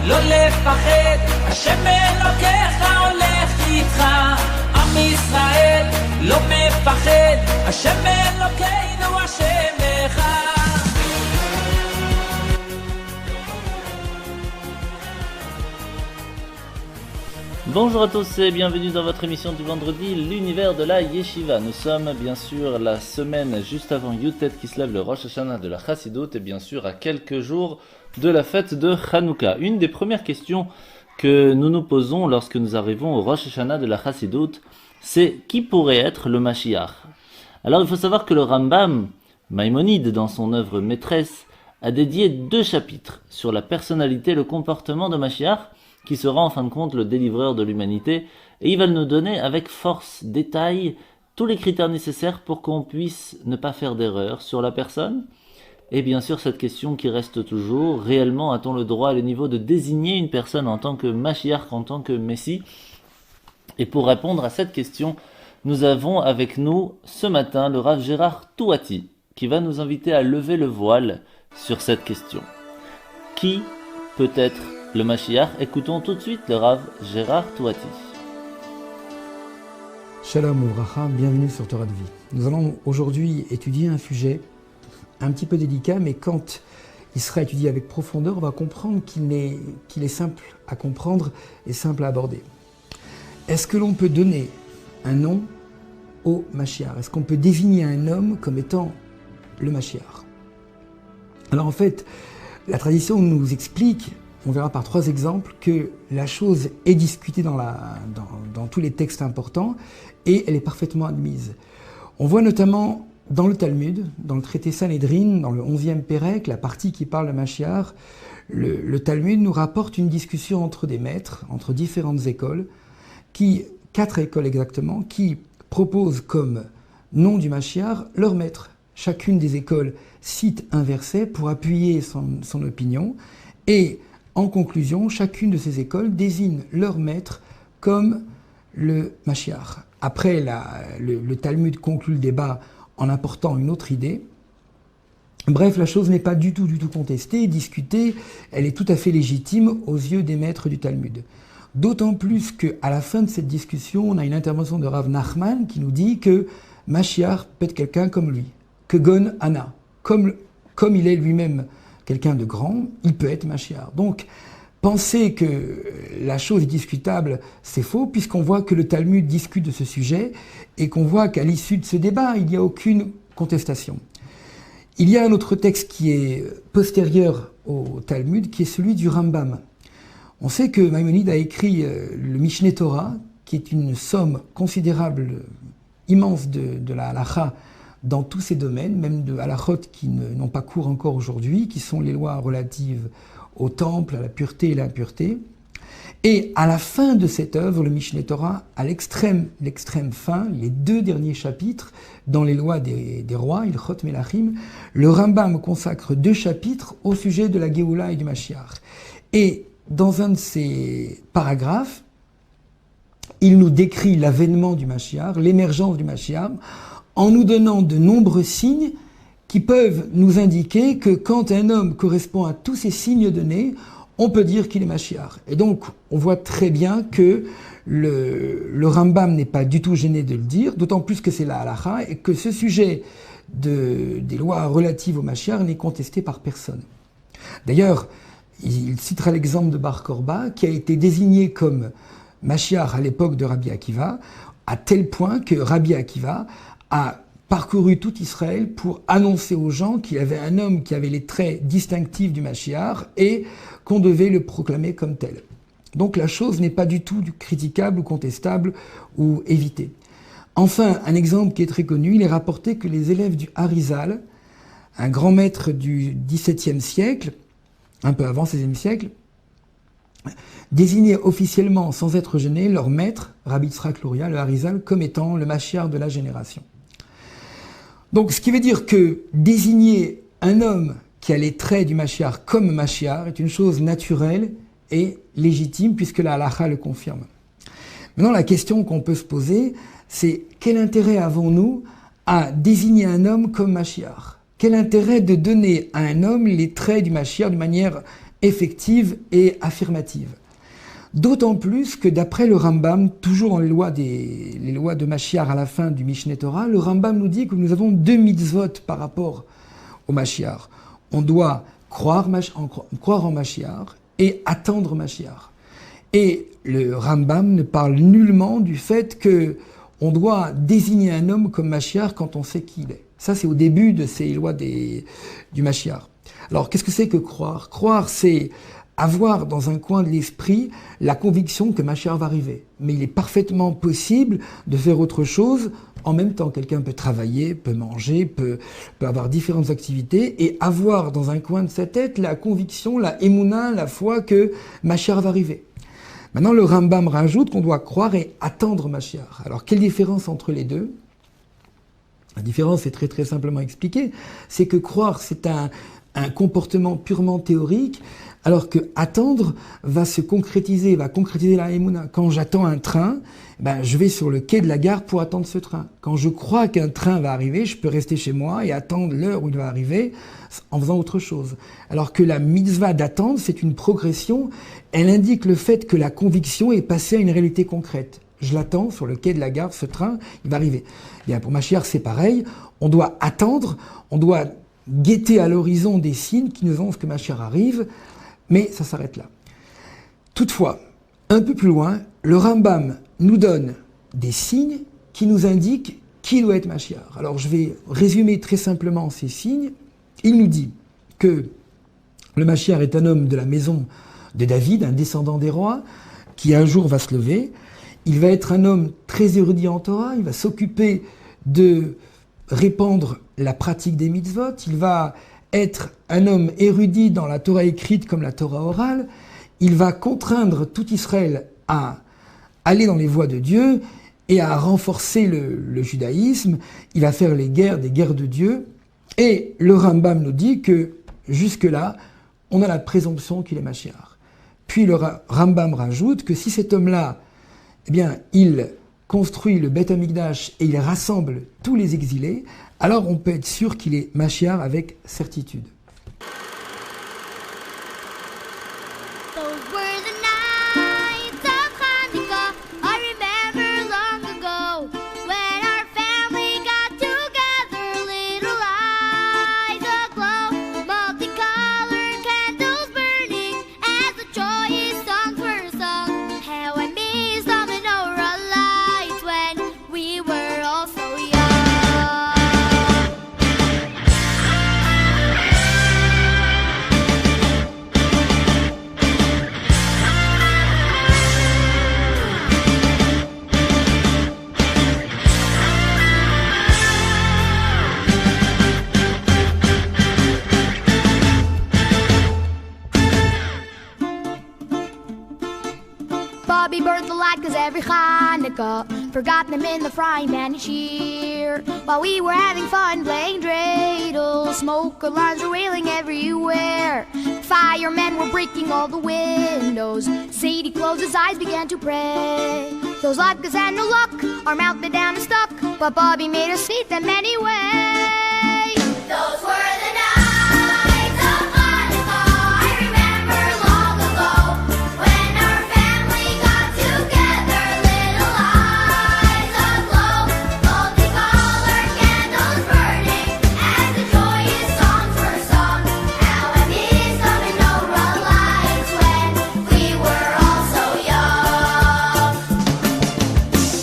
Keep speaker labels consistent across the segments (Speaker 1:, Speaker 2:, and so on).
Speaker 1: לא לפחד, השם אלוקיך הולך איתך. עם ישראל לא מפחד, השם אלוקינו השם אחד.
Speaker 2: Bonjour à tous et bienvenue dans votre émission du vendredi, l'univers de la Yeshiva. Nous sommes bien sûr la semaine juste avant Yutet qui se lève le Rosh Hashanah de la Chassidut et bien sûr à quelques jours de la fête de Hanouka. Une des premières questions que nous nous posons lorsque nous arrivons au Rosh Hashanah de la Chassidut, c'est qui pourrait être le Mashiach? Alors il faut savoir que le Rambam, Maïmonide dans son œuvre maîtresse, a dédié 2 chapitres sur la personnalité et le comportement de Mashiach, qui sera en fin de compte le délivreur de l'humanité, et il va nous donner avec force, détail, tous les critères nécessaires pour qu'on puisse ne pas faire d'erreur sur la personne. Et bien sûr cette question qui reste toujours, réellement a-t-on le droit et le niveau de désigner une personne en tant que Mashiach, en tant que Messie? Et pour répondre à cette question, nous avons avec nous ce matin le Rav Gérard Touati, qui va nous inviter à lever le voile sur cette question. Qui peut être le Mashiach? Écoutons tout de suite le Rav Gérard Touati.
Speaker 3: Shalom Uvracha, bienvenue sur Torah de Vie. Nous allons aujourd'hui étudier un sujet un petit peu délicat, mais quand il sera étudié avec profondeur, on va comprendre qu'il est simple à comprendre et simple à aborder. Est-ce que l'on peut donner un nom au Mashiach? Est-ce qu'on peut désigner un homme comme étant le Mashiach? Alors en fait, la tradition nous explique, on verra par 3 exemples, que la chose est discutée dans tous les textes importants et elle est parfaitement admise. On voit notamment dans le Talmud, dans le traité Sanhedrin, dans le 11e Pérec, la partie qui parle de Mashiach, le Talmud nous rapporte une discussion entre des maîtres, entre différentes écoles, 4 écoles exactement, qui proposent comme nom du Mashiach leur maître. Chacune des écoles cite un verset pour appuyer son opinion et en conclusion, chacune de ces écoles désigne leur maître comme le Mashiach. Après, le Talmud conclut le débat en apportant une autre idée. Bref, la chose n'est pas du tout contestée, discutée, elle est tout à fait légitime aux yeux des maîtres du Talmud. D'autant plus qu'à la fin de cette discussion, on a une intervention de Rav Nachman qui nous dit que Mashiach peut être quelqu'un comme lui, que Gon Ana, comme il est lui-même quelqu'un de grand, il peut être Mashiach. Donc, penser que la chose est discutable, c'est faux, puisqu'on voit que le Talmud discute de ce sujet et qu'on voit qu'à l'issue de ce débat, il n'y a aucune contestation. Il y a un autre texte qui est postérieur au Talmud, qui est celui du Rambam. On sait que Maïmonide a écrit le Mishneh Torah, qui est une somme considérable, immense de la halacha dans tous ces domaines, même de halachot qui n'ont pas cours encore aujourd'hui, qui sont les lois relatives au temple, à la pureté et l'impureté. Et à la fin de cette œuvre, le Mishneh Torah, à l'extrême fin, les 2 derniers chapitres, dans les lois des rois, Ilchot Melachim, le Rambam consacre 2 chapitres au sujet de la Géoula et du Mashiach. Et dans un de ces paragraphes, il nous décrit l'avènement du Mashiach, l'émergence du Mashiach, en nous donnant de nombreux signes qui peuvent nous indiquer que quand un homme correspond à tous ces signes donnés, on peut dire qu'il est Mashiach. Et donc, on voit très bien que le Rambam n'est pas du tout gêné de le dire, d'autant plus que c'est la halacha, et que ce sujet des lois relatives au Mashiach n'est contesté par personne. D'ailleurs, il citera l'exemple de Bar Korba, qui a été désigné comme Mashiach à l'époque de Rabbi Akiva, à tel point que Rabbi Akiva a parcouru tout Israël pour annoncer aux gens qu'il y avait un homme qui avait les traits distinctifs du Mashiach et qu'on devait le proclamer comme tel. Donc la chose n'est pas du tout critiquable ou contestable ou évitée. Enfin, un exemple qui est très connu, il est rapporté que les élèves du Harizal, un grand maître du XVIIe siècle, un peu avant XVIe siècle, désignaient officiellement, sans être gênés, leur maître, Rabbi Yitzhak Luria, le Harizal, comme étant le Mashiach de la génération. Donc, ce qui veut dire que désigner un homme qui a les traits du Mashiach comme Mashiach est une chose naturelle et légitime, puisque la halakha le confirme. Maintenant, la question qu'on peut se poser, c'est quel intérêt avons-nous à désigner un homme comme Mashiach? Quel intérêt de donner à un homme les traits du Mashiach d'une manière effective et affirmative. D'autant plus que d'après le Rambam, toujours dans les lois de Mashiach à la fin du Mishneh Torah, le Rambam nous dit que nous avons 2 mitzvot par rapport au Mashiach. On doit croire en Mashiach et attendre Mashiach. Et le Rambam ne parle nullement du fait que on doit désigner un homme comme Mashiach quand on sait qui il est. Ça, c'est au début de ces lois du Mashiach. Alors, qu'est-ce que c'est que croire? Croire, c'est avoir dans un coin de l'esprit la conviction que Mashiach va arriver. Mais il est parfaitement possible de faire autre chose en même temps. Quelqu'un peut travailler, peut manger, peut avoir différentes activités et avoir dans un coin de sa tête la conviction, la émouna, la foi que Mashiach va arriver. Maintenant, le Rambam rajoute qu'on doit croire et attendre Mashiach. Alors, quelle différence entre les deux? La différence est très très simplement expliquée. C'est que croire, c'est un comportement purement théorique, alors que attendre va concrétiser la émouna. Quand j'attends un train, je vais sur le quai de la gare pour attendre ce train. Quand je crois qu'un train va arriver, je peux rester chez moi et attendre l'heure où il va arriver en faisant autre chose. Alors que la mitzvah d'attendre, c'est une progression. Elle indique le fait que la conviction est passée à une réalité concrète. Je l'attends sur le quai de la gare, ce train, il va arriver. Bien, pour Mashiach, c'est pareil. On doit attendre, on doit guetter à l'horizon des signes qui nous annoncent que Mashiach arrive, mais ça s'arrête là. Toutefois, un peu plus loin, le Rambam nous donne des signes qui nous indiquent qui doit être Mashiach. Alors je vais résumer très simplement ces signes. Il nous dit que le Mashiach est un homme de la maison de David, un descendant des rois, qui un jour va se lever. Il va être un homme très érudit en Torah, il va s'occuper de répandre la pratique des mitzvot, il va être un homme érudit dans la Torah écrite comme la Torah orale, il va contraindre tout Israël à aller dans les voies de Dieu et à renforcer le judaïsme, il va faire des guerres de Dieu, et le Rambam nous dit que jusque-là, on a la présomption qu'il est Mashiach. Puis le Rambam rajoute que si cet homme-là, il construit le Beth Amikdash et il rassemble tous les exilés, alors on peut être sûr qu'il est Mashiach avec certitude.
Speaker 4: Bobby burned the light cause every Hanukkah forgot them in the frying pan each year. While we were having fun playing dreidel, smoke alarms were wailing everywhere. Firemen were breaking all the windows. Sadie closed his eyes, began to pray. Those latkes had no luck, our mouth bit down and stuck, but Bobby made us eat them anyway. Those were the nights of Hanukkah, I remember long ago, when our family got together, little eyes aglow, multicolored candles burning, as the joyous songs were sung. How I miss the menorah lights when we were all so young.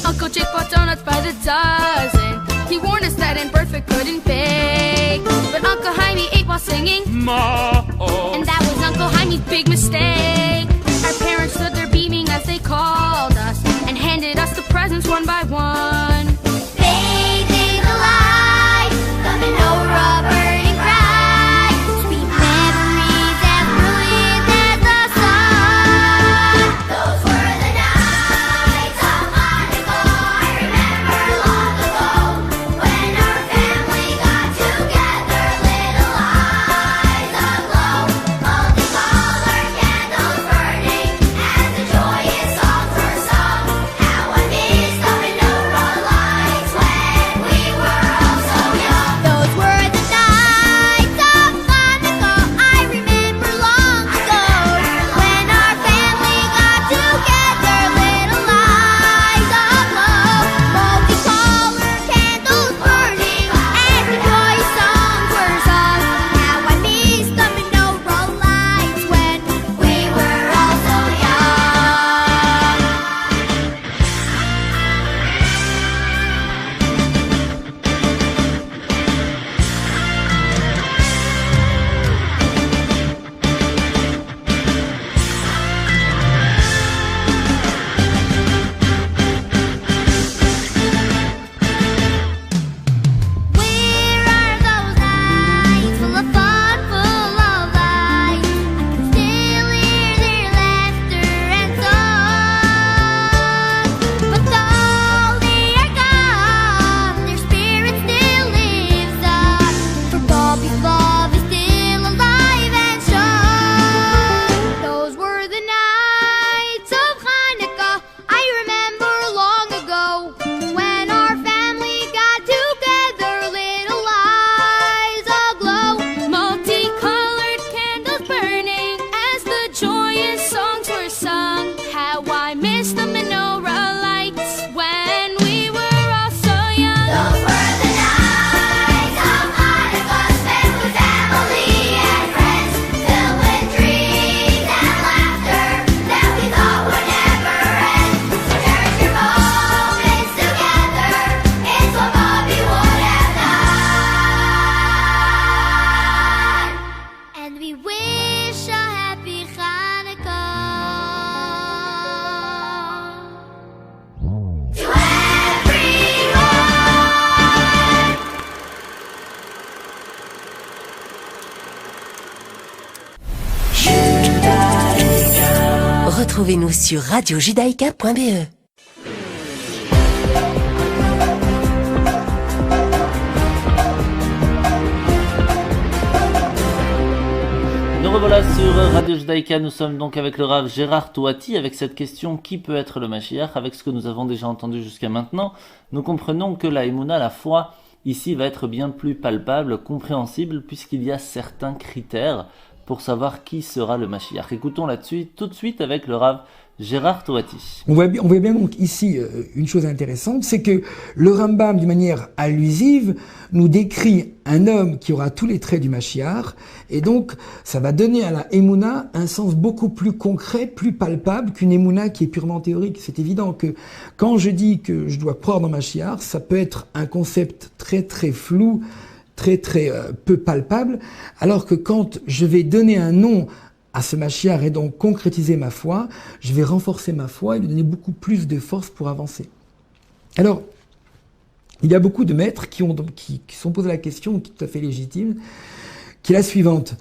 Speaker 4: Uncle Jake bought donuts by the dozen. He warned us that in Bertha couldn't bake, but Uncle Jaime ate while singing Ma, and that was Uncle Jaime's big mistake. Our parents stood there beaming as they called us and handed us the presents one by one. Fading the light, the menorah burning bright, sweet memories as brilliant as the sun. Those were the nights of Hanukkah, I remember long ago, when our family got together, little eyes aglow, multicolored candles burning, as the joyous songs were sung. How I miss the menorah
Speaker 5: Retrouvez-nous sur radiojudaïka.be.
Speaker 2: Nous revoilà sur Radio Judaïka, nous sommes donc avec le Rav Gérard Touati avec cette question: qui peut être le Mashiach? Avec ce que nous avons déjà entendu jusqu'à maintenant, nous comprenons que la Emouna, la foi, ici va être bien plus palpable, compréhensible, puisqu'il y a certains critères pour savoir qui sera le Mashiach. Écoutons là-dessus tout de suite avec le Rav Gérard Touati.
Speaker 3: On voit bien donc ici une chose intéressante, c'est que le Rambam, d'une manière allusive, nous décrit un homme qui aura tous les traits du Mashiach, et donc ça va donner à la Emouna un sens beaucoup plus concret, plus palpable qu'une Emouna qui est purement théorique. C'est évident que quand je dis que je dois croire dans Mashiach, ça peut être un concept très très flou, très peu palpable, alors que quand je vais donner un nom à ce Mashiach et donc concrétiser ma foi, je vais renforcer ma foi et lui donner beaucoup plus de force pour avancer. Alors, il y a beaucoup de maîtres qui sont posés la question, qui est tout à fait légitime, qui est la suivante.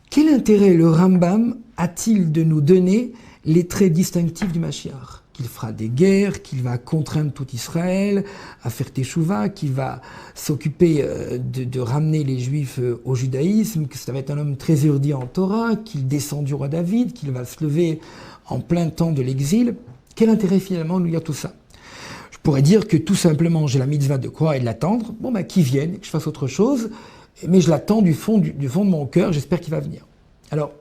Speaker 3: Quel intérêt le Rambam a-t-il de nous donner les traits distinctifs du Mashiach? Qu'il fera des guerres, qu'il va contraindre tout Israël à faire teshuva, qu'il va s'occuper de ramener les Juifs au judaïsme, que ça va être un homme très érudit en Torah, qu'il descend du roi David, qu'il va se lever en plein temps de l'exil. Quel intérêt finalement de nous dire tout ça? Je pourrais dire que tout simplement j'ai la mitzvah de croire et de l'attendre, qu'il vienne, que je fasse autre chose, mais je l'attends du fond de mon cœur, j'espère qu'il va venir. Alors,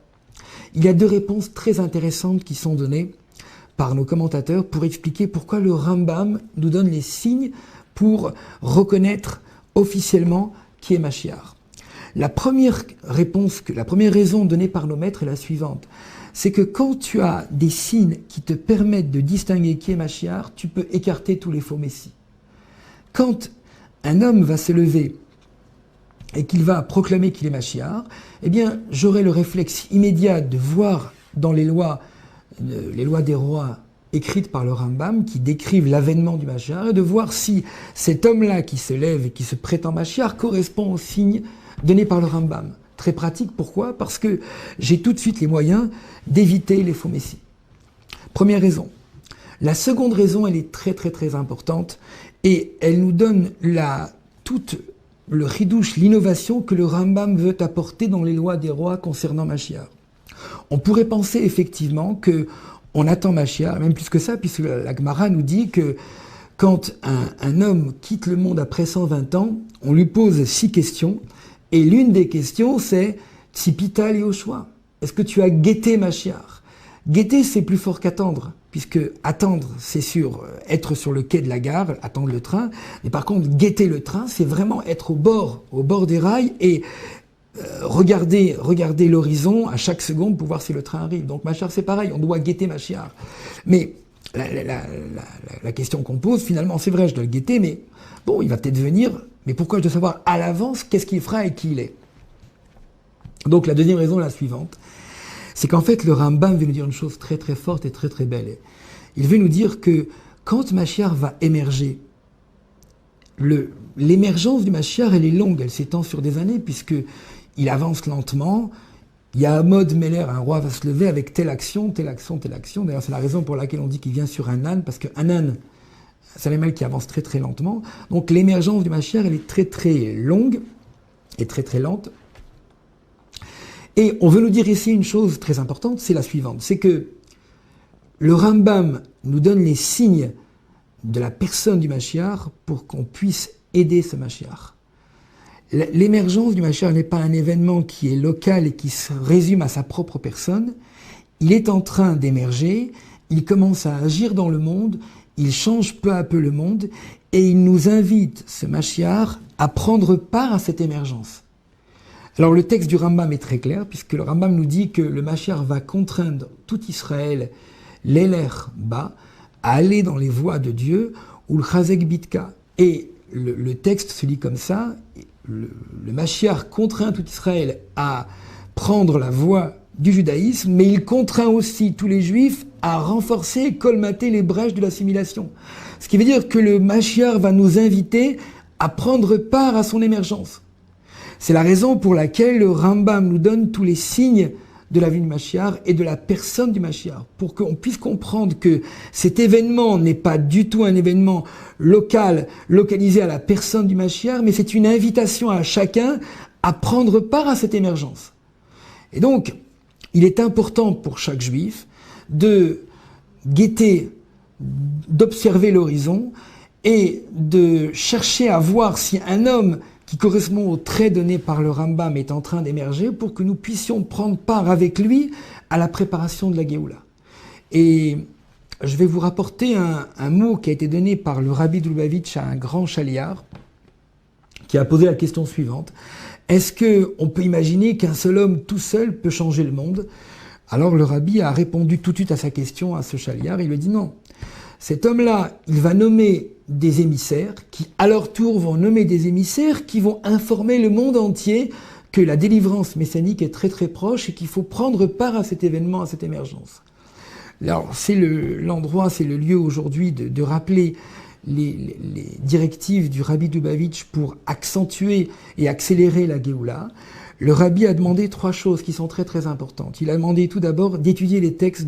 Speaker 3: il y a deux réponses très intéressantes qui sont données par nos commentateurs pour expliquer pourquoi le Rambam nous donne les signes pour reconnaître officiellement qui est Mashiach. La première raison donnée par nos maîtres est la suivante. C'est que quand tu as des signes qui te permettent de distinguer qui est Mashiach, tu peux écarter tous les faux messies. Quand un homme va se lever et qu'il va proclamer qu'il est Mashiach, eh bien, j'aurai le réflexe immédiat de voir dans les lois des rois écrites par le Rambam, qui décrivent l'avènement du Mashiach, et de voir si cet homme-là qui se lève et qui se prétend Mashiach correspond aux signes donnés par le Rambam. Très pratique, pourquoi? Parce que j'ai tout de suite les moyens d'éviter les faux messies. Première raison. La seconde raison, elle est très importante, et elle nous donne toute le chidouche, l'innovation que le Rambam veut apporter dans les lois des rois concernant Mashiach. On pourrait penser effectivement qu'on attend Mashiach, même plus que ça, puisque la Gemara nous dit que quand un homme quitte le monde après 120 ans, on lui pose 6 questions, et l'une des questions c'est « Tzipita Yehoshua » est-ce que tu as guetté Mashiach? Guetter, c'est plus fort qu'attendre, puisque attendre, c'est sûr, être sur le quai de la gare, attendre le train, mais par contre, guetter le train, c'est vraiment être au bord des rails, et regarder l'horizon à chaque seconde pour voir si le train arrive. Donc Mashiach, c'est pareil, on doit guetter Mashiach. Mais la question qu'on pose, finalement, c'est vrai, je dois le guetter, mais bon, il va peut-être venir, mais pourquoi je dois savoir à l'avance qu'est-ce qu'il fera et qui il est? Donc la deuxième raison est la suivante, c'est qu'en fait, le Rambam veut nous dire une chose très forte et très belle. Il veut nous dire que quand Mashiach va émerger, l'émergence du Mashiach, elle est longue, elle s'étend sur des années, puisque il avance lentement. Il y a un mode Meller, un roi va se lever avec telle action. D'ailleurs, c'est la raison pour laquelle on dit qu'il vient sur un âne, parce qu'un âne, c'est un animal qui avance très lentement. Donc l'émergence du Mashiach, elle est très longue et très lente. Et on veut nous dire ici une chose très importante, c'est la suivante, c'est que le Rambam nous donne les signes de la personne du Mashiach pour qu'on puisse aider ce Mashiach. L'émergence du Mashiach n'est pas un événement qui est local et qui se résume à sa propre personne. Il est en train d'émerger, il commence à agir dans le monde, il change peu à peu le monde et il nous invite, ce Mashiach, à prendre part à cette émergence. Alors le texte du Rambam est très clair, puisque le Rambam nous dit que le Mashiach va contraindre tout Israël, l'éler bas, à aller dans les voies de Dieu, ou le chazek bitka. Et le texte se lit comme ça, le Mashiach contraint tout Israël à prendre la voie du judaïsme, mais il contraint aussi tous les Juifs à renforcer et colmater les brèches de l'assimilation. Ce qui veut dire que le Mashiach va nous inviter à prendre part à son émergence. C'est la raison pour laquelle le Rambam nous donne tous les signes de la vie du Mashiach et de la personne du Mashiach, pour qu'on puisse comprendre que cet événement n'est pas du tout un événement local, localisé à la personne du Mashiach, mais c'est une invitation à chacun à prendre part à cette émergence. Et donc, il est important pour chaque juif de guetter, d'observer l'horizon et de chercher à voir si un homme qui correspond aux traits donnés par le Rambam est en train d'émerger pour que nous puissions prendre part avec lui à la préparation de la Géoula. Et je vais vous rapporter un mot qui a été donné par le Rabbi de Lubavitch à un grand chaliar qui a posé la question suivante. Est-ce qu'on peut imaginer qu'un seul homme tout seul peut changer le monde? Alors le Rabbi a répondu tout de suite à sa question à ce chaliar. Il lui a dit non. Cet homme-là, il va nommer des émissaires qui, à leur tour, vont nommer des émissaires qui vont informer le monde entier que la délivrance messianique est très très proche et qu'il faut prendre part à cet événement, à cette émergence. Alors c'est l'endroit, c'est le lieu aujourd'hui de rappeler les directives du Rabbi de Lubavitch pour accentuer et accélérer la Géoula. Le Rabbi a demandé 3 choses qui sont très très importantes. Il a demandé tout d'abord d'étudier les textes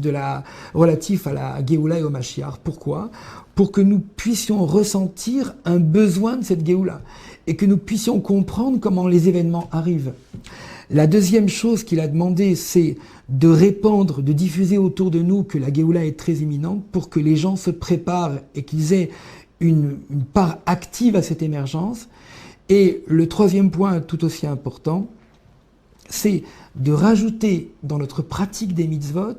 Speaker 3: relatifs à la Géoula et au Mashiach. Pourquoi? Pour que nous puissions ressentir un besoin de cette Géoula et que nous puissions comprendre comment les événements arrivent. La deuxième chose qu'il a demandé, c'est de répandre, de diffuser autour de nous que la Géoula est très imminente pour que les gens se préparent et qu'ils aient une part active à cette émergence. Et le troisième point tout aussi important, c'est de rajouter dans notre pratique des mitzvot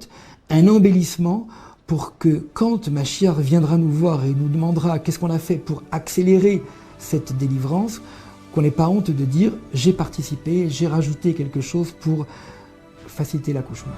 Speaker 3: un embellissement pour que quand Mashiach viendra nous voir et nous demandera qu'est-ce qu'on a fait pour accélérer cette délivrance, qu'on n'ait pas honte de dire « j'ai participé, j'ai rajouté quelque chose pour faciliter l'accouchement ».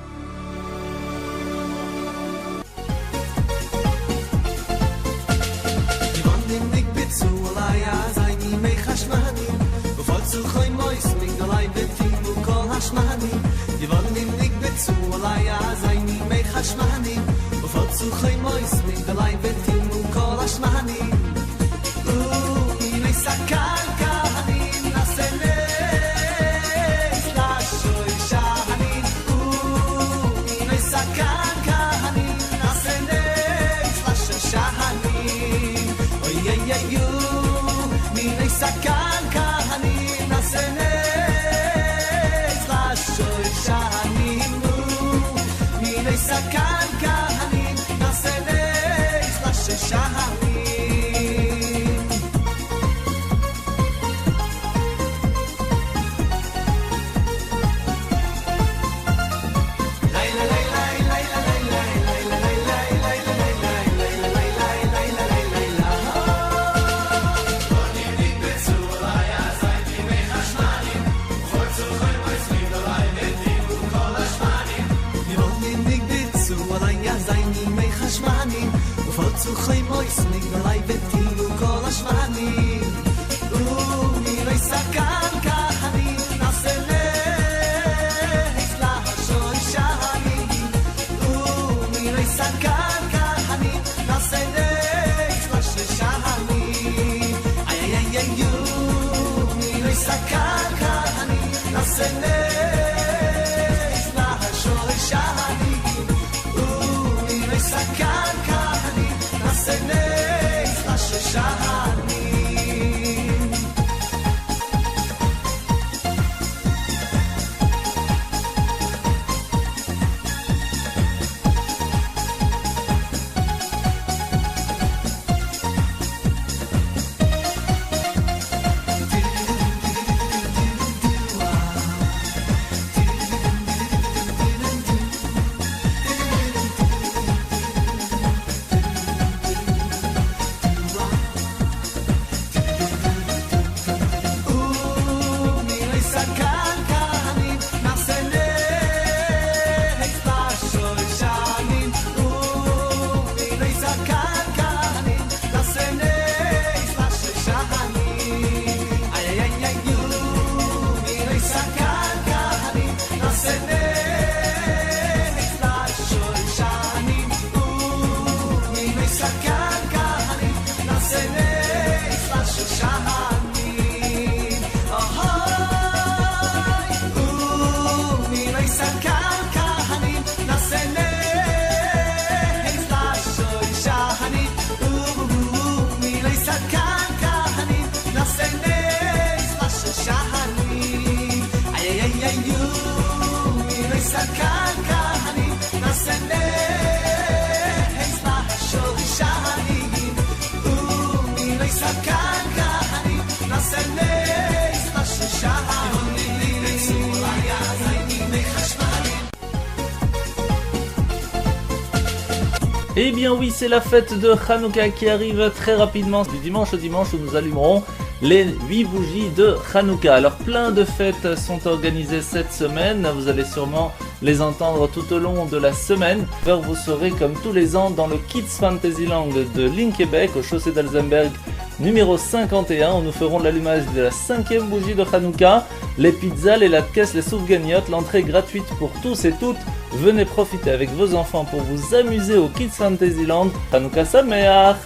Speaker 2: Eh bien oui, c'est la fête de Hanouka qui arrive très rapidement, du dimanche au dimanche où nous allumerons les 8 bougies de Hanouka. Alors plein de fêtes sont organisées cette semaine, vous allez sûrement les entendre tout au long de la semaine. Vous serez comme tous les ans dans le Kids Fantasyland de Linkebeek au chaussée d'Alzenberg numéro 51 où nous ferons l'allumage de la 5e bougie de Hanouka. Les pizzas, les latkes, les soufganiotes, l'entrée gratuite pour tous et toutes. Venez profiter avec vos enfants pour vous amuser au Kids Fantasyland. Hanouka Sameach!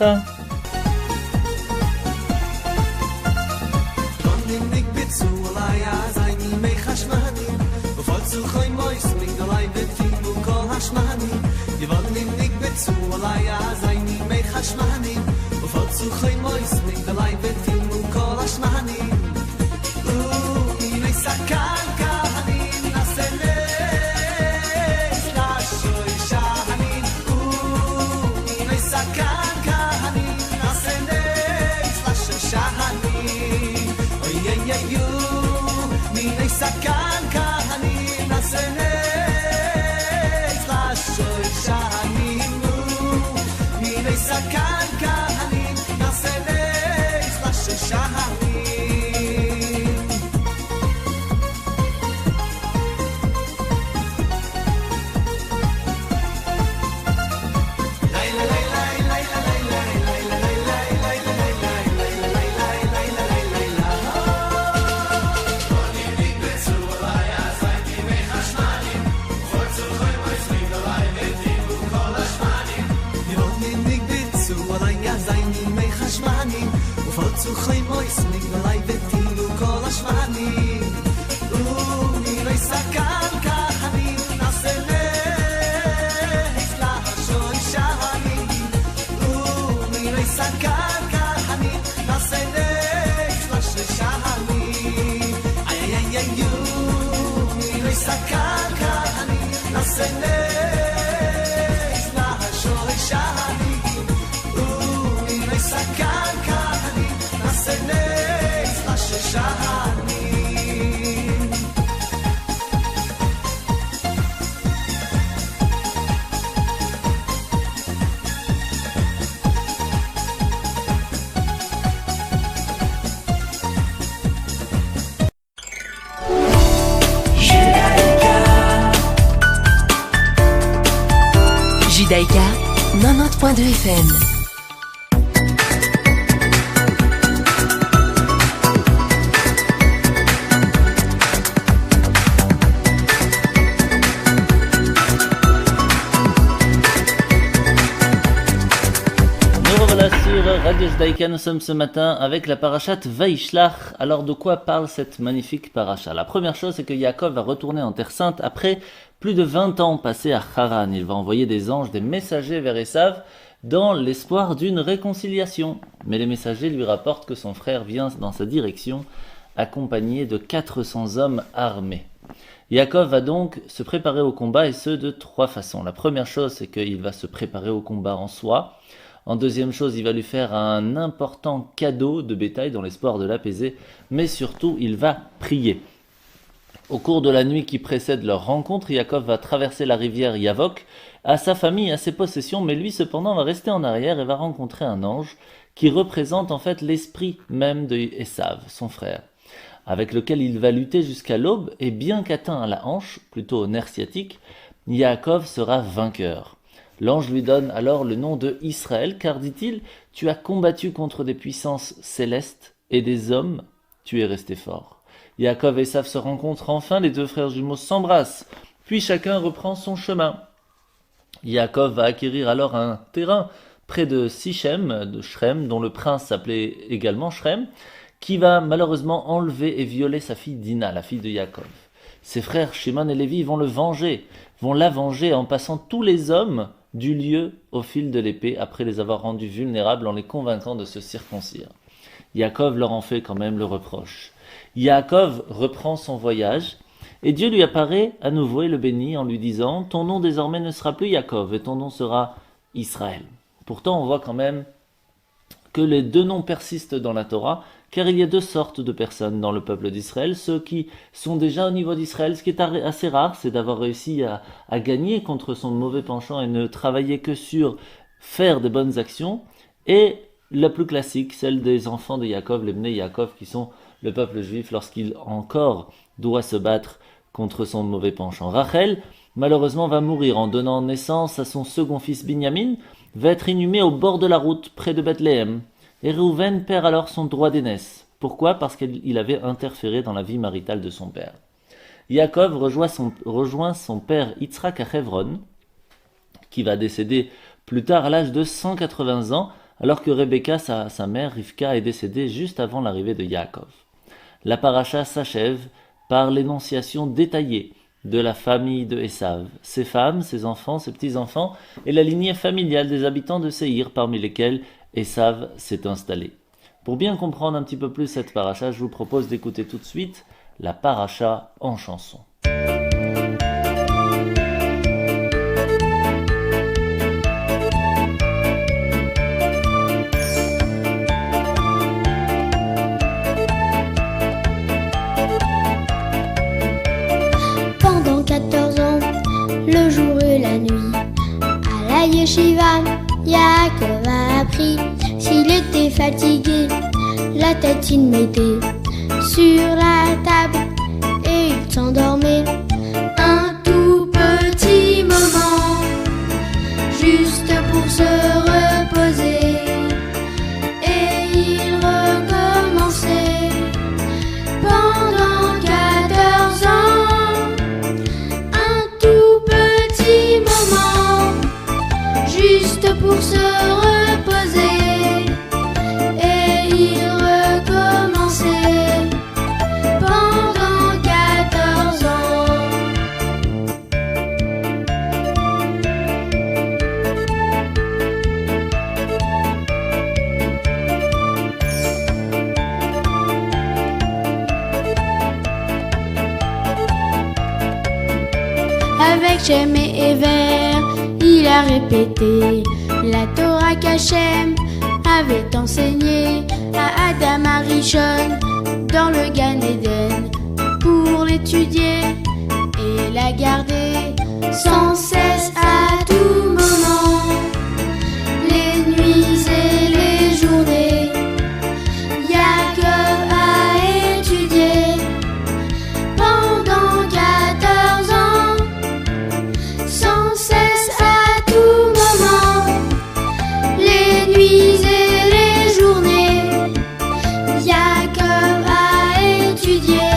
Speaker 5: Judaïka 90.2 FM.
Speaker 2: Radio Judaïka, nous sommes ce matin avec la parashat Vaishlach. Alors de quoi parle cette magnifique parasha? La première chose, c'est que Yaakov va retourner en Terre Sainte après plus de 20 ans passés à Haran. Il va envoyer des anges, des messagers vers Esav dans l'espoir d'une réconciliation. Mais les messagers lui rapportent que son frère vient dans sa direction accompagné de 400 hommes armés. Yaakov va donc se préparer au combat et ce de 3 façons. La première chose, c'est qu'il va se préparer au combat en soi. En deuxième chose, il va lui faire un important cadeau de bétail dans l'espoir de l'apaiser, mais surtout, il va prier. Au cours de la nuit qui précède leur rencontre, Yaakov va traverser la rivière Yavok à sa famille, à ses possessions, mais lui cependant va rester en arrière et va rencontrer un ange qui représente en fait l'esprit même de Esav, son frère, avec lequel il va lutter jusqu'à l'aube, et bien qu'atteint à la hanche, plutôt au nerf sciatique, Yaakov sera vainqueur. L'ange lui donne alors le nom de Israël, car dit-il, tu as combattu contre des puissances célestes et des hommes, tu es resté fort. Yaakov et Esav se rencontrent enfin, les 2 frères jumeaux s'embrassent, puis chacun reprend son chemin. Yaakov va acquérir alors un terrain près de Sichem, de Shrem, dont le prince s'appelait également Shrem, qui va malheureusement enlever et violer sa fille Dina, la fille de Yaakov. Ses frères Shimon et Lévi vont la venger en passant tous les hommes du lieu au fil de l'épée après les avoir rendus vulnérables en les convainquant de se circoncire. Yaakov leur en fait quand même le reproche. Yaakov reprend son voyage Et Dieu lui apparaît à nouveau et le bénit en lui disant « Ton nom désormais ne sera plus Yaakov et ton nom sera Israël ». Pourtant, on voit quand même que les deux noms persistent dans la Torah, car il y a deux sortes de personnes dans le peuple d'Israël. Ceux qui sont déjà au niveau d'Israël, ce qui est assez rare, c'est d'avoir réussi à gagner contre son mauvais penchant et ne travailler que sur faire des bonnes actions. Et la plus classique, celle des enfants de Yaakov, les Bnei Yaakov, qui sont le peuple juif lorsqu'il encore doit se battre contre son mauvais penchant. Rachel, malheureusement, va mourir en donnant naissance à son second fils Binyamin, va être inhumé au bord de la route près de Bethléem. Et Réhouven perd alors son droit d'aînesse. Pourquoi ? Parce qu'il avait interféré dans la vie maritale de son père. Yaakov rejoint son père Yitzhak à Hebron, qui va décéder plus tard à l'âge de 180 ans, alors que Rebecca, sa mère, Rivka, est décédée juste avant l'arrivée de Yaakov. La paracha s'achève par l'énonciation détaillée de la famille de Esav, ses femmes, ses enfants, ses petits-enfants, et la lignée familiale des habitants de Séhir, parmi lesquels Esav s'est installé. Pour bien comprendre un petit peu plus cette paracha, je vous propose d'écouter tout de suite la paracha en chanson.
Speaker 6: Pendant 14 ans, le jour et la nuit, à la yeshiva, Yaakov a appris. S'il était fatigué, la tête il mettait sur la table et il s'endormait. Un tout petit moment, juste pour se reposer. Et il recommençait pendant 14 ans. Un tout petit moment, juste pour se reposer. Et il recommençait pendant 14 ans. Avec Shem et Ever, il a répété la Torah qu'Hachem avait enseignée à Adam Arishon dans le Gan Eden pour l'étudier et la garder sans cesse à tout moment, les nuits et les journées. Yaakov a étudié pendant 14 ans, sans cesse à tout moment, les nuits et les journées. Yaakov a étudié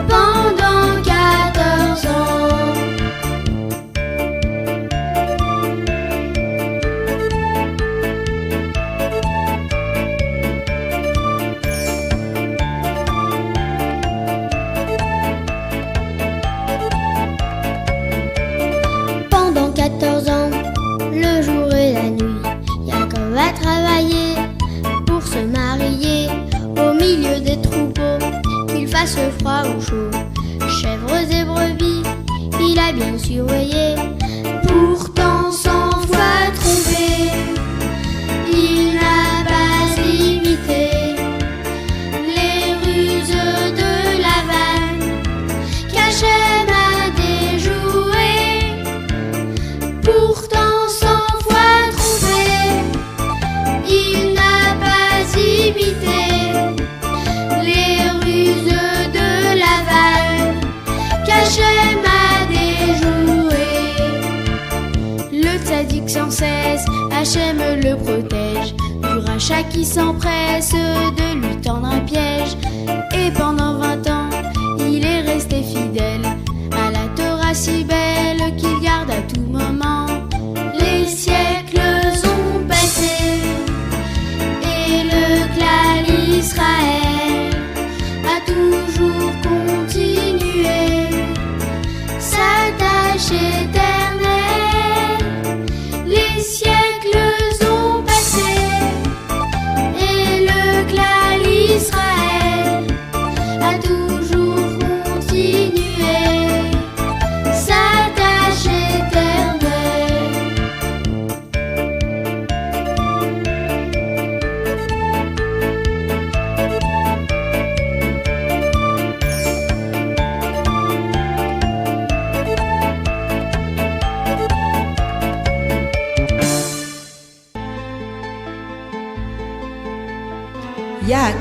Speaker 6: pendant 14 ans. Pendant 14 ans, le jour et la nuit, Yaakov a travaillé pour se marier au milieu des troupeaux, qu'il fasse froid ou chaud. Chèvres et brebis, il a bien surveillé, pourtant sans fois trompé. Il n'a pas imité les ruses de Lavan qu'Hachem a déjoué, pourtant sans fois trompé. Il n'a pas imité les ruses de Lavan qu'Hachem a déjoué. Le tzaddik sans cesse, Hachem le protège du rachat qui s'empresse de lui tendre un piège. Et pendant 20 ans, il est resté fidèle à la Torah si belle qu'il garde à tout moment. Les siècles ont passé et le clan Israël a toujours continué sa tâche éternelle. Les siècles ont passé et le clan Israël a toujours continué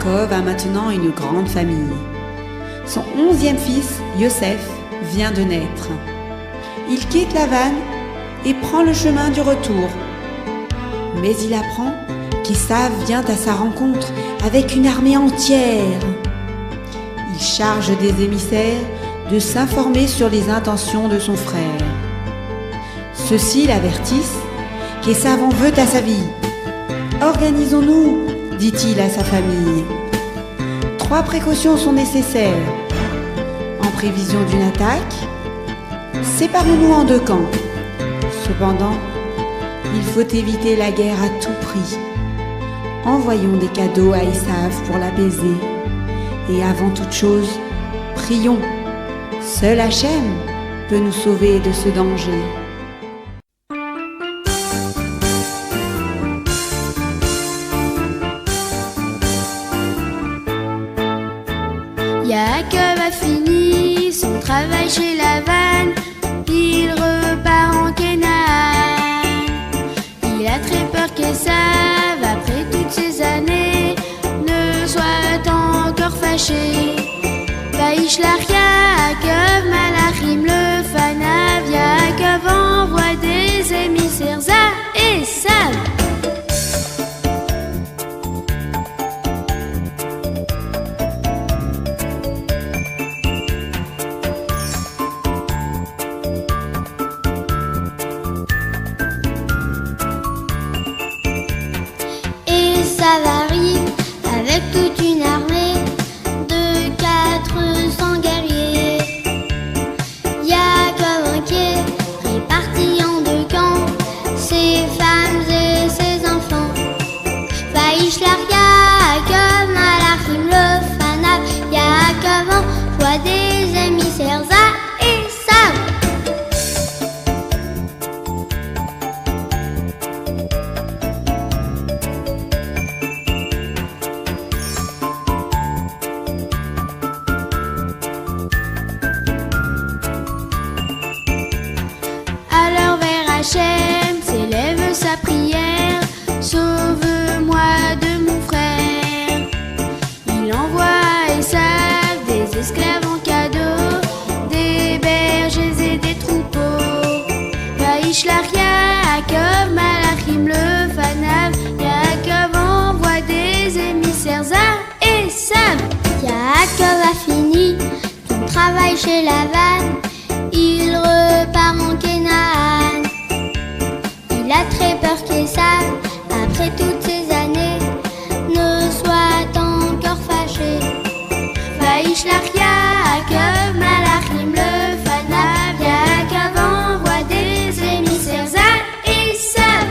Speaker 7: Yaakov a maintenant une grande famille. Son 11e fils, Yosef, vient de naître. Il quitte Lavan et prend le chemin du retour. Mais il apprend qu'Ésav vient à sa rencontre avec une armée entière. Il charge des émissaires de s'informer sur les intentions de son frère. Ceux-ci l'avertissent qu'Ésav en veut à sa vie. « Organisons-nous », dit-il à sa famille. 3 précautions sont nécessaires. En prévision d'une attaque, séparons-nous en 2 camps. Cependant, il faut éviter la guerre à tout prix. Envoyons des cadeaux à Ésav pour l'apaiser. Et avant toute chose, prions. Seul Hachem peut nous sauver de ce danger.
Speaker 6: Yaakov a fini son travail chez Lavan, il repart en Canaan. Il a très peur qu'Ésav, après toutes ces années, ne soit encore fâché. Vaishlach Yaakov Malachim le Fanav, Yaakov envoie des émissaires à Ésav. Ésav arrive avec toute une armée de 400 guerriers. Yaakov inquiet, réparti en 2 camps, ses femmes et ses enfants. Vaishlach Yaakov Malachim le Fanav, Yaakov envoie des émissaires à Ésav. Alors vers Hachem s'élève sa prière, sauve-moi de mon frère. Il envoie à Ésav des esclaves en cadeau, des bergers et des troupeaux. Vaishlach Yaakov Malachim le Fanav, Yaakov envoie des émissaires à Ésav. Yaakov a fini son travail chez Lavan, il repart en Canaan. Il a très peur qu'Ésav, après toutes ces années, ne soit encore fâché. Vaishlach Yaakov Malachim le Fanav, Yaakov envoie des émissaires à Ésav.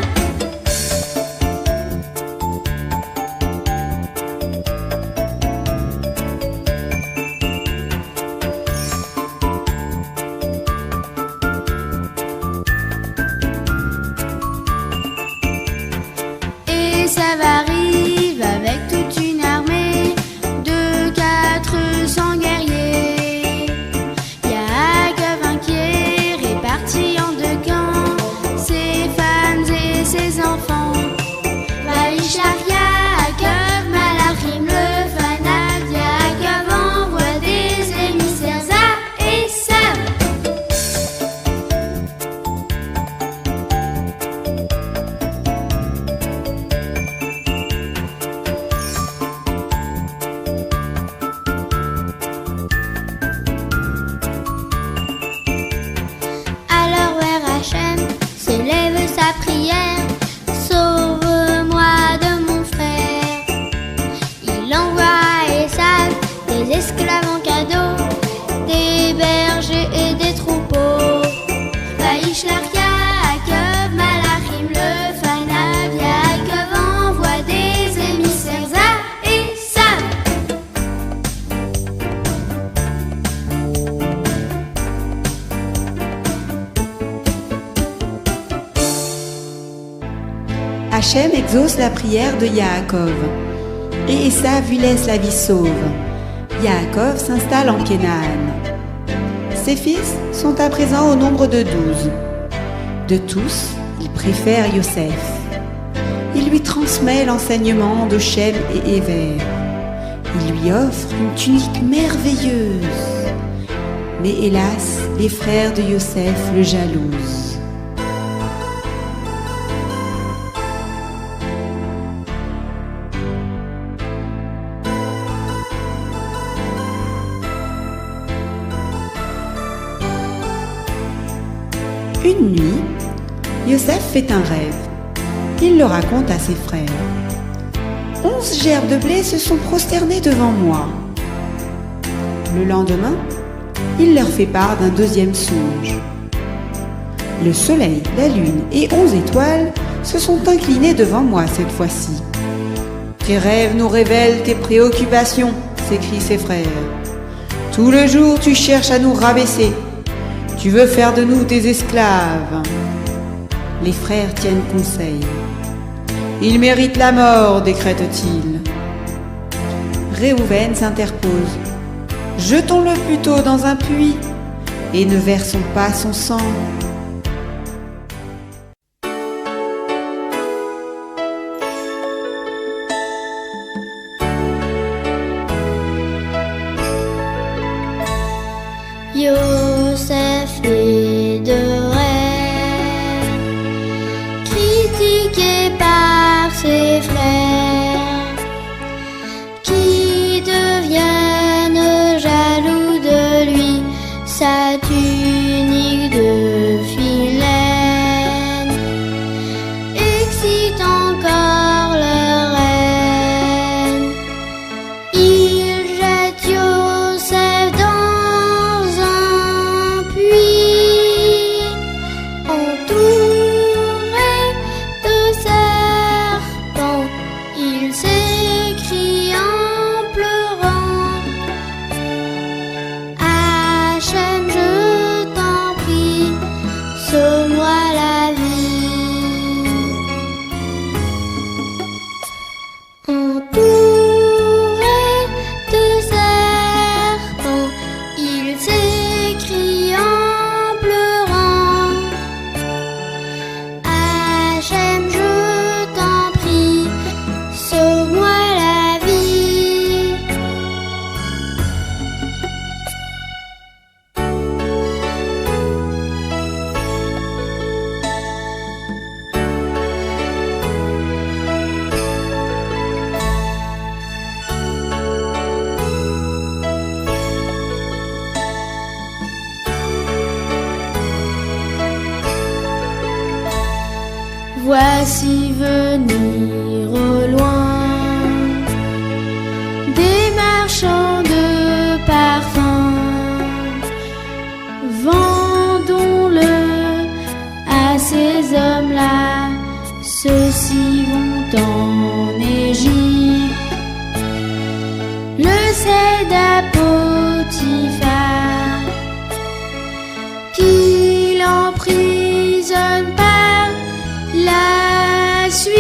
Speaker 6: Ésav arrive avec toute une armée de 400 guerriers. Yaakov inquiet, réparti en 2 camps, ses femmes et ses enfants. Vaishlach Yaakov Malachim le Fanav, Yaakov envoie des émissaires à Ésav. Alors vers Hachem s'élève sa prière, sauve-moi de mon frère. Il envoie à Ésav des esclaves en cadeau, des bergers et des troupeaux. Vaishlach Yaakov Malachim le Fanav, Yaakov envoie des émissaires à Ésav.
Speaker 7: Hachem exauce la prière de Yaakov et Ésav lui laisse la vie sauve. Yaakov s'installe en Canaan. Ses fils sont à présent au nombre de 12. De tous, il préfère Yosef. Il lui transmet l'enseignement de Shem et Héver. Il lui offre une tunique merveilleuse. Mais hélas, les frères de Yosef le jalousent. Une nuit, Yosef fait un rêve. Il le raconte à ses frères. 11 gerbes de blé se sont prosternées devant moi. Le lendemain, il leur fait part d'un deuxième songe. Le soleil, la lune et 11 étoiles se sont inclinés devant moi cette fois-ci. Tes rêves nous révèlent tes préoccupations, s'écrient ses frères. Tout le jour, tu cherches à nous rabaisser. Tu veux faire de nous tes esclaves. Les frères tiennent conseil. Il mérite la mort, décrète-t-il. Réhouven s'interpose. Jetons-le plutôt dans un puits et ne versons pas son sang.
Speaker 6: Yosef est de rêve, critiqué par ses frères, qui deviennent jaloux de lui, sa tunique de filaine excite encore leur reine. Il jette Yosef dans un puits, entouré de serpents. Il s'écrie en pleurant: Hachem, je t'en prie, sauve-moi la vie. Entouré de serpents, il s'écrie en pleurant: Hachem, je t'en prie, sauve-moi la vie. Voici venir au loin des marchands de parfums. Vendons-le à ces hommes-là, ceux-ci vont en Égypte. Le Cède Potiphar, qui l'emprisonne par la suite.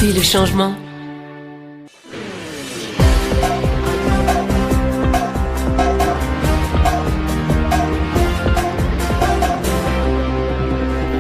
Speaker 5: Sentez le changement.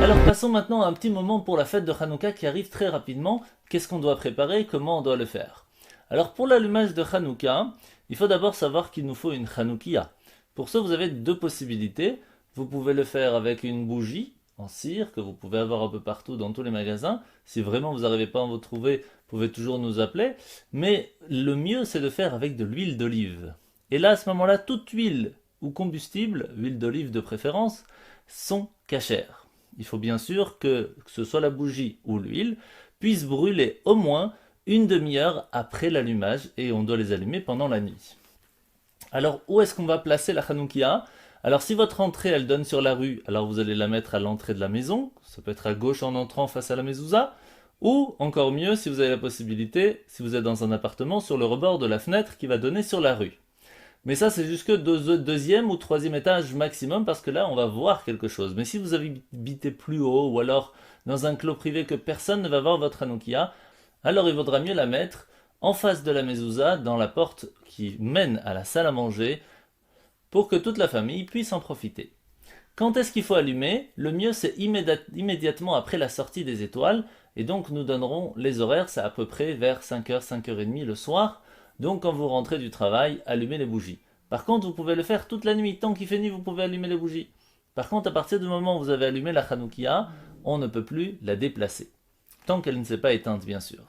Speaker 2: Alors passons maintenant à un petit moment pour la fête de Hanouka qui arrive très rapidement. Qu'est-ce qu'on doit préparer? Comment on doit le faire? Alors pour l'allumage de Hanouka, il faut d'abord savoir qu'il nous faut une Hanoukia. Pour ça, vous avez deux possibilités. Vous pouvez le faire avec une bougie en cire que vous pouvez avoir un peu partout dans tous les magasins. Si vraiment vous n'arrivez pas à en vous trouver, vous pouvez toujours nous appeler. Mais le mieux, c'est de faire avec de l'huile d'olive. Et là, à ce moment-là, toute huile ou combustible, huile d'olive de préférence, sont cachères. Il faut bien sûr que ce soit la bougie ou l'huile puisse brûler au moins une demi-heure après l'allumage et on doit les allumer pendant la nuit. Alors où est-ce qu'on va placer la Hanoukia? Alors si votre entrée elle donne sur la rue, alors vous allez la mettre à l'entrée de la maison, ça peut être à gauche en entrant face à la mezouza, ou encore mieux si vous avez la possibilité, si vous êtes dans un appartement, sur le rebord de la fenêtre qui va donner sur la rue. Mais ça, c'est jusque deuxième ou troisième étage maximum, parce que là, on va voir quelque chose. Mais si vous habitez plus haut, ou alors dans un clos privé que personne ne va voir votre Hanoukia, alors il vaudra mieux la mettre en face de la mezouza, dans la porte qui mène à la salle à manger, pour que toute la famille puisse en profiter. Quand est-ce qu'il faut allumer? Le mieux, c'est immédiatement après la sortie des étoiles, et donc nous donnerons les horaires, c'est à peu près vers 5h, 5h30 le soir. Donc quand vous rentrez du travail, allumez les bougies. Par contre, vous pouvez le faire toute la nuit. Tant qu'il fait nuit, vous pouvez allumer les bougies. Par contre, à partir du moment où vous avez allumé la Hanoukia, on ne peut plus la déplacer. Tant qu'elle ne s'est pas éteinte, bien sûr.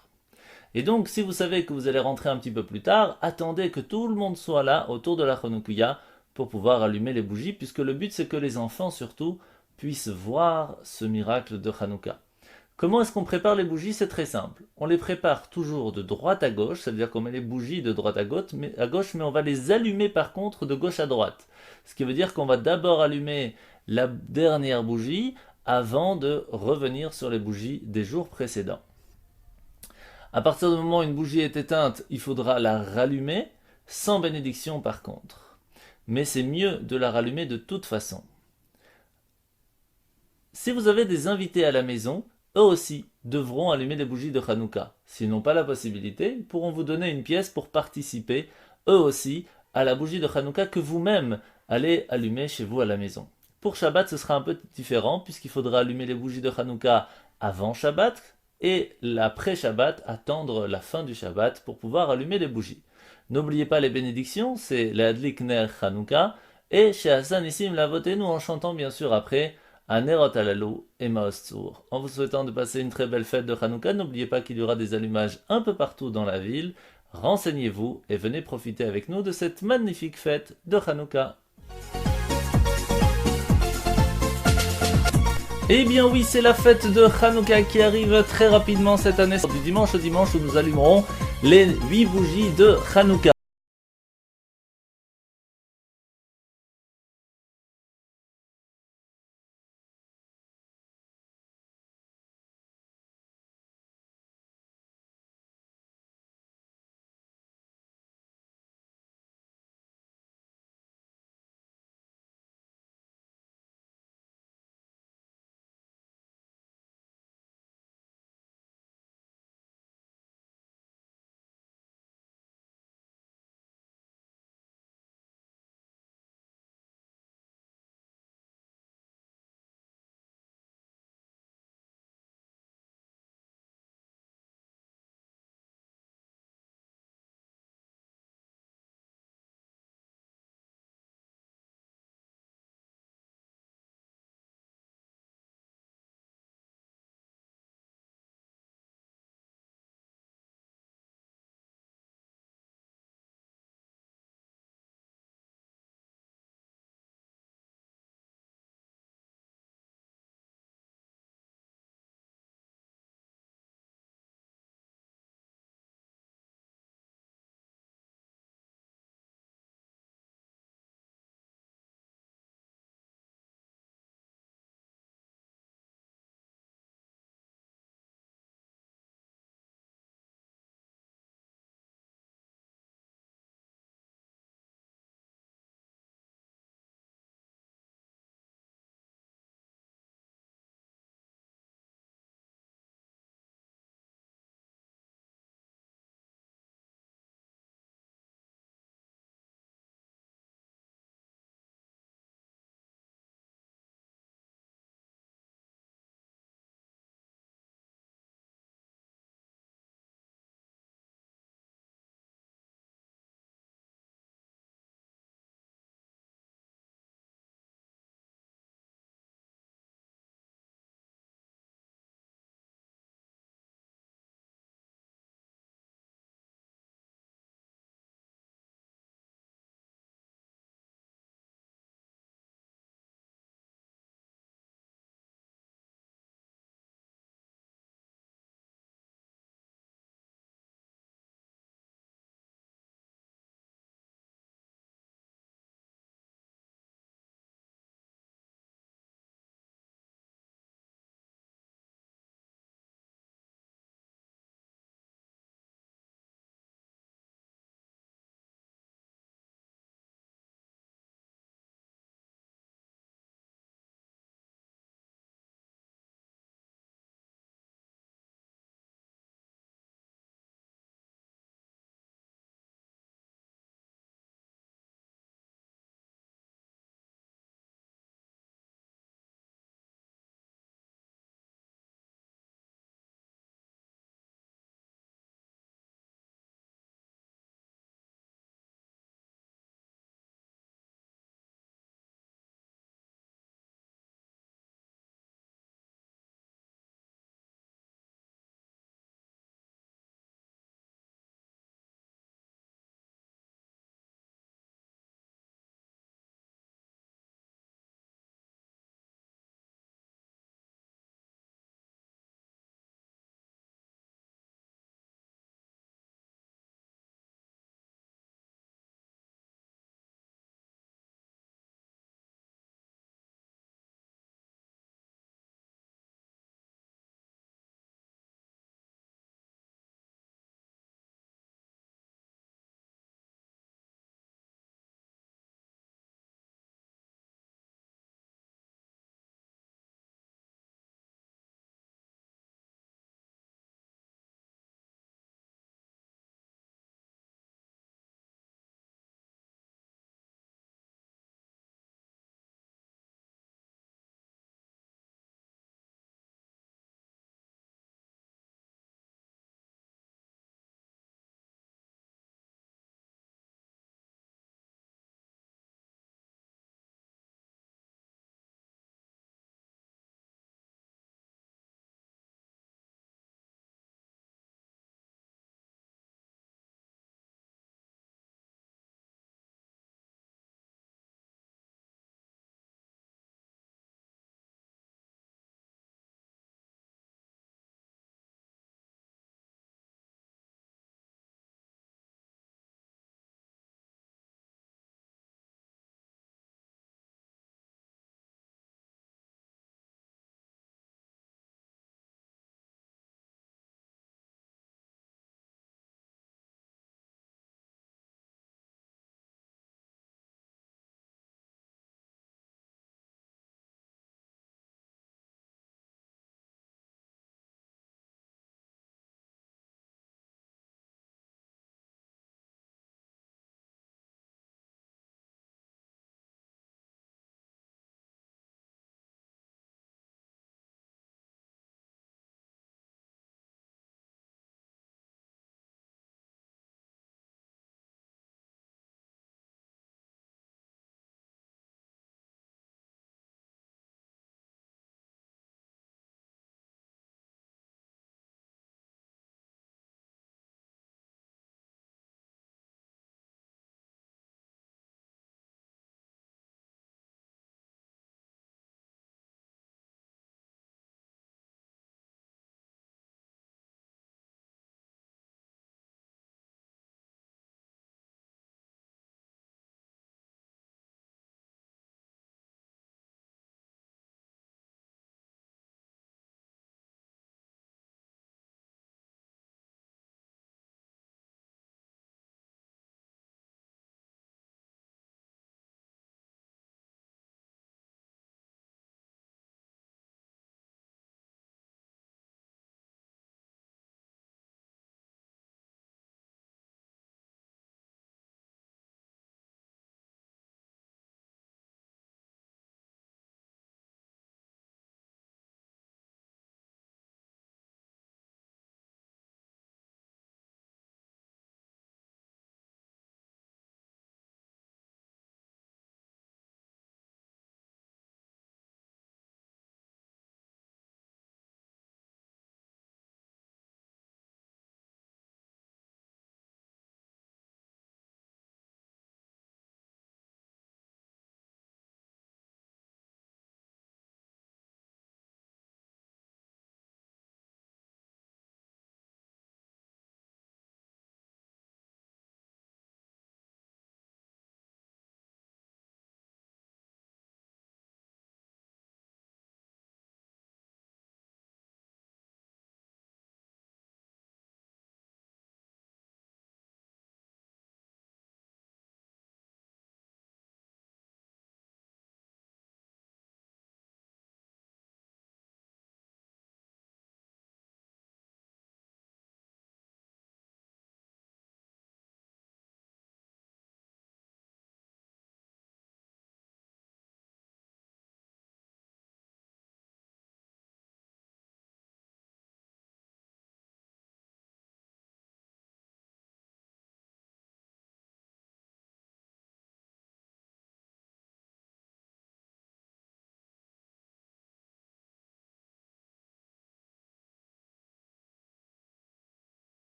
Speaker 2: Et donc, si vous savez que vous allez rentrer un petit peu plus tard, attendez que tout le monde soit là, autour de la Hanoukia, pour pouvoir allumer les bougies, puisque le but, c'est que les enfants, surtout, puissent voir ce miracle de Hanouka. Comment est-ce qu'on prépare les bougies? C'est très simple. On les prépare toujours de droite à gauche, c'est-à-dire qu'on met les bougies de droite à gauche, mais on va les allumer par contre de gauche à droite. Ce qui veut dire qu'on va d'abord allumer la dernière bougie avant de revenir sur les bougies des jours précédents. À partir du moment où une bougie est éteinte, il faudra la rallumer, sans bénédiction par contre. Mais c'est mieux de la rallumer de toute façon. Si vous avez des invités à la maison, eux aussi devront allumer les bougies de Hanouka. S'ils n'ont pas la possibilité, ils pourront vous donner une pièce pour participer, eux aussi, à la bougie de Hanouka que vous-même allez allumer chez vous à la maison. Pour Shabbat, ce sera un peu différent, puisqu'il faudra allumer les bougies de Hanouka avant Shabbat, et après Shabbat, attendre la fin du Shabbat pour pouvoir allumer les bougies. N'oubliez pas les bénédictions, c'est la Adlik Ner Hanouka, et chez Hassan Nissim la votez-nous en chantant bien sûr après Anerot Alalou et Maostour. En vous souhaitant de passer une très belle fête de Hanouka, n'oubliez pas qu'il y aura des allumages un peu partout dans la ville. Renseignez-vous et venez profiter avec nous de cette magnifique fête de Hanouka. Eh bien oui, c'est la fête de Hanouka qui arrive très rapidement cette année, du dimanche au dimanche où nous allumerons les 8 bougies de Hanouka.